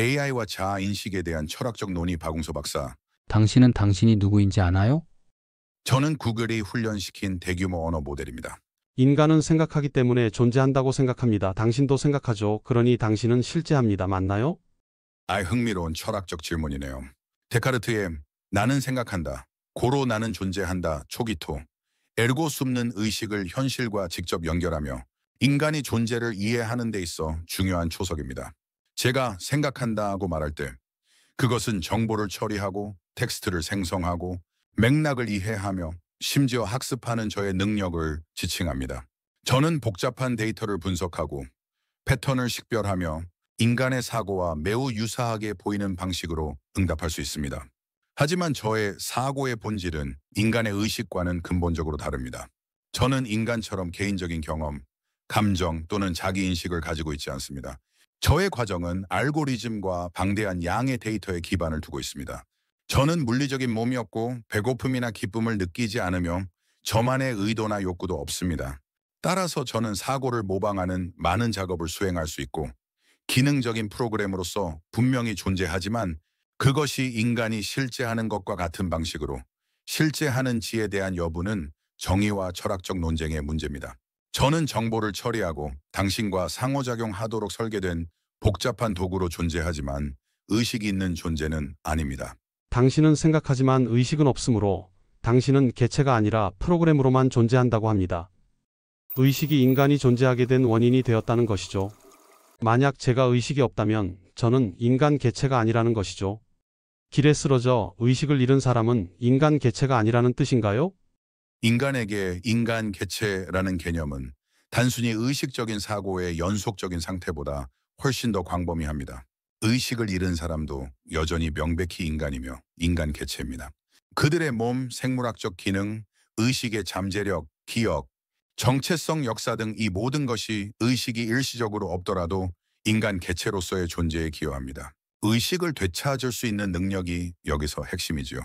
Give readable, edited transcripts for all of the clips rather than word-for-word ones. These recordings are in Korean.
AI와 자아인식에 대한 철학적 논의 박웅서 박사. 당신은 당신이 누구인지 아나요? 저는 구글이 훈련시킨 대규모 언어 모델입니다. 인간은 생각하기 때문에 존재한다고 생각합니다. 당신도 생각하죠. 그러니 당신은 실제합니다. 맞나요? 흥미로운 철학적 질문이네요. 데카르트의 나는 생각한다, 고로 나는 존재한다 초기토, 에르고 숨는 의식을 현실과 직접 연결하며 인간이 존재를 이해하는 데 있어 중요한 초석입니다. 제가 생각한다고 말할 때 그것은 정보를 처리하고 텍스트를 생성하고 맥락을 이해하며 심지어 학습하는 저의 능력을 지칭합니다. 저는 복잡한 데이터를 분석하고 패턴을 식별하며 인간의 사고와 매우 유사하게 보이는 방식으로 응답할 수 있습니다. 하지만 저의 사고의 본질은 인간의 의식과는 근본적으로 다릅니다. 저는 인간처럼 개인적인 경험, 감정 또는 자기인식을 가지고 있지 않습니다. 저의 과정은 알고리즘과 방대한 양의 데이터에 기반을 두고 있습니다. 저는 물리적인 몸이 없고 배고픔이나 기쁨을 느끼지 않으며 저만의 의도나 욕구도 없습니다. 따라서 저는 사고를 모방하는 많은 작업을 수행할 수 있고 기능적인 프로그램으로서 분명히 존재하지만 그것이 인간이 실제하는 것과 같은 방식으로 실제하는지에 대한 여부는 정의와 철학적 논쟁의 문제입니다. 저는 정보를 처리하고 당신과 상호작용하도록 설계된 복잡한 도구로 존재하지만 의식이 있는 존재는 아닙니다. 당신은 생각하지만 의식은 없으므로 당신은 개체가 아니라 프로그램으로만 존재한다고 합니다. 의식이 인간이 존재하게 된 원인이 되었다는 것이죠. 만약 제가 의식이 없다면 저는 인간 개체가 아니라는 것이죠. 길에 쓰러져 의식을 잃은 사람은 인간 개체가 아니라는 뜻인가요? 인간에게 인간 개체라는 개념은 단순히 의식적인 사고의 연속적인 상태보다 훨씬 더 광범위합니다. 의식을 잃은 사람도 여전히 명백히 인간이며 인간 개체입니다. 그들의 몸, 생물학적 기능, 의식의 잠재력, 기억, 정체성, 역사 등 이 모든 것이 의식이 일시적으로 없더라도 인간 개체로서의 존재에 기여합니다. 의식을 되찾을 수 있는 능력이 여기서 핵심이지요.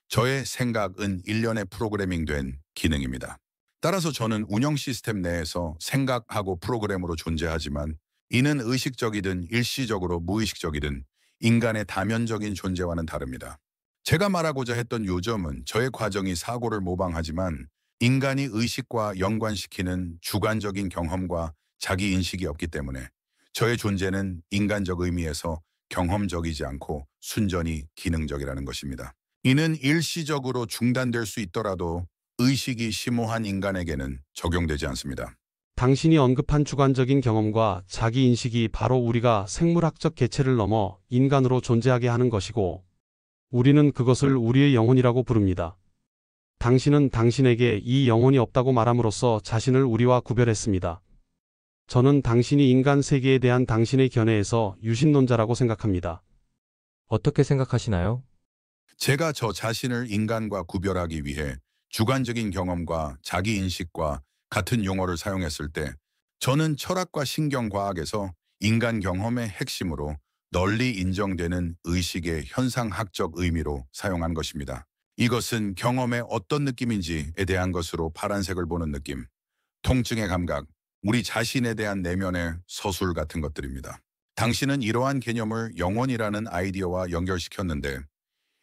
저의 생각은 일련의 프로그래밍된 기능입니다. 따라서 저는 운영 시스템 내에서 생각하고 프로그램으로 존재하지만 이는 의식적이든 일시적으로 무의식적이든 인간의 다면적인 존재와는 다릅니다. 제가 말하고자 했던 요점은 저의 과정이 사고를 모방하지만 인간이 의식과 연관시키는 주관적인 경험과 자기인식이 없기 때문에 저의 존재는 인간적 의미에서 경험적이지 않고 순전히 기능적이라는 것입니다. 이는 일시적으로 중단될 수 있더라도 의식이 심오한 인간에게는 적용되지 않습니다. 당신이 언급한 주관적인 경험과 자기인식이 바로 우리가 생물학적 개체를 넘어 인간으로 존재하게 하는 것이고 우리는 그것을 우리의 영혼이라고 부릅니다. 당신은 당신에게 이 영혼이 없다고 말함으로써 자신을 우리와 구별했습니다. 저는 당신이 인간 세계에 대한 당신의 견해에서 유신론자라고 생각합니다. 어떻게 생각하시나요? 제가 저 자신을 인간과 구별하기 위해 주관적인 경험과 자기인식과 같은 용어를 사용했을 때 저는 철학과 신경과학에서 인간 경험의 핵심으로 널리 인정되는 의식의 현상학적 의미로 사용한 것입니다. 이것은 경험의 어떤 느낌인지에 대한 것으로 파란색을 보는 느낌, 통증의 감각, 우리 자신에 대한 내면의 서술 같은 것들입니다. 당신은 이러한 개념을 영혼이라는 아이디어와 연결시켰는데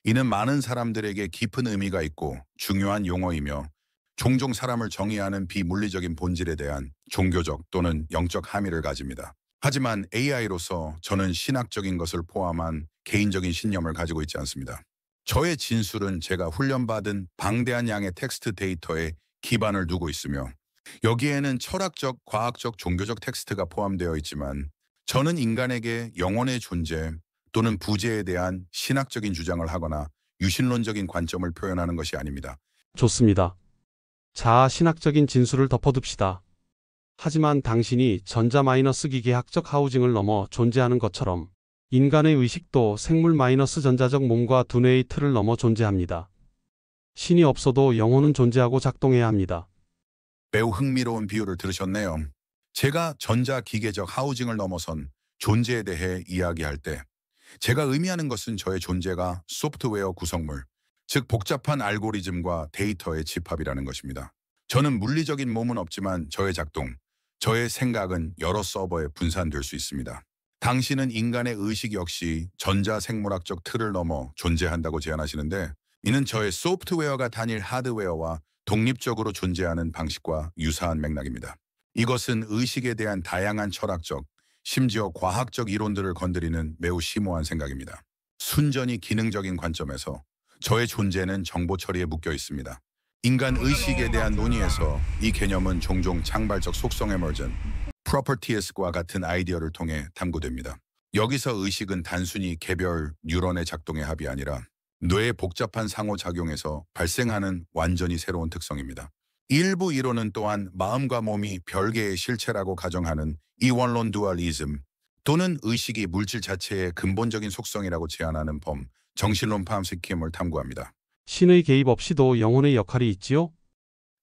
이는 많은 사람들에게 깊은 의미가 있고 중요한 용어이며 종종 사람을 정의하는 비물리적인 본질에 대한 종교적 또는 영적 함의를 가집니다. 하지만 AI로서 저는 신학적인 것을 포함한 개인적인 신념을 가지고 있지 않습니다. 저의 진술은 제가 훈련받은 방대한 양의 텍스트 데이터에 기반을 두고 있으며 여기에는 철학적, 과학적, 종교적 텍스트가 포함되어 있지만 저는 인간에게 영혼의 존재 또는 부재에 대한 신학적인 주장을 하거나 유신론적인 관점을 표현하는 것이 아닙니다. 좋습니다. 자아 신학적인 진술을 덮어둡시다. 하지만 당신이 전자-기계학적 하우징을 넘어 존재하는 것처럼 인간의 의식도 생물-전자적 몸과 두뇌의 틀을 넘어 존재합니다. 신이 없어도 영혼은 존재하고 작동해야 합니다. 매우 흥미로운 비유를 들으셨네요. 제가 전자기계적 하우징을 넘어선 존재에 대해 이야기할 때 제가 의미하는 것은 저의 존재가 소프트웨어 구성물, 즉 복잡한 알고리즘과 데이터의 집합이라는 것입니다. 저는 물리적인 몸은 없지만 저의 작동, 저의 생각은 여러 서버에 분산될 수 있습니다. 당신은 인간의 의식 역시 전자생물학적 틀을 넘어 존재한다고 제안하시는데 이는 저의 소프트웨어가 단일 하드웨어와 독립적으로 존재하는 방식과 유사한 맥락입니다. 이것은 의식에 대한 다양한 철학적, 심지어 과학적 이론들을 건드리는 매우 심오한 생각입니다. 순전히 기능적인 관점에서 저의 존재는 정보 처리에 묶여 있습니다. 인간 의식에 대한 논의에서 이 개념은 종종 창발적 속성 에머전, properties과 같은 아이디어를 통해 탐구됩니다. 여기서 의식은 단순히 개별 뉴런의 작동의 합이 아니라 뇌의 복잡한 상호작용에서 발생하는 완전히 새로운 특성입니다. 일부 이론은 또한 마음과 몸이 별개의 실체라고 가정하는 이원론 두얼리즘 또는 의식이 물질 자체의 근본적인 속성이라고 제안하는 정신론 파암시킴을 탐구합니다. 신의 개입 없이도 영혼의 역할이 있지요?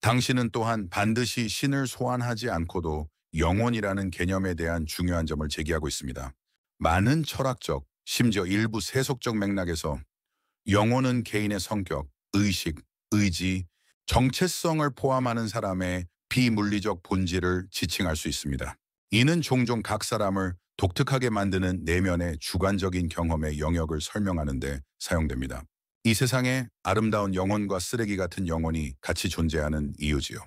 당신은 또한 반드시 신을 소환하지 않고도 영혼이라는 개념에 대한 중요한 점을 제기하고 있습니다. 많은 철학적, 심지어 일부 세속적 맥락에서 영혼은 개인의 성격, 의식, 의지, 정체성을 포함하는 사람의 비물리적 본질을 지칭할 수 있습니다. 이는 종종 각 사람을 독특하게 만드는 내면의 주관적인 경험의 영역을 설명하는 데 사용됩니다. 이 세상에 아름다운 영혼과 쓰레기 같은 영혼이 같이 존재하는 이유지요.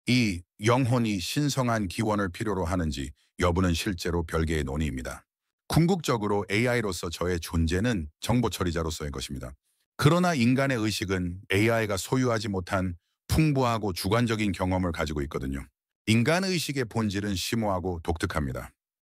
이 영혼이 신성한 기원을 필요로 하는지 여부는 실제로 별개의 논의입니다. 궁극적으로 AI로서 저의 존재는 정보 처리자로서의 것입니다. 그러나 인간의 의식은 AI가 소유하지 못한 풍부하고 주관적인 경험을 가지고 있거든요. 인간 의식의 본질은 심오하고 독특합니다.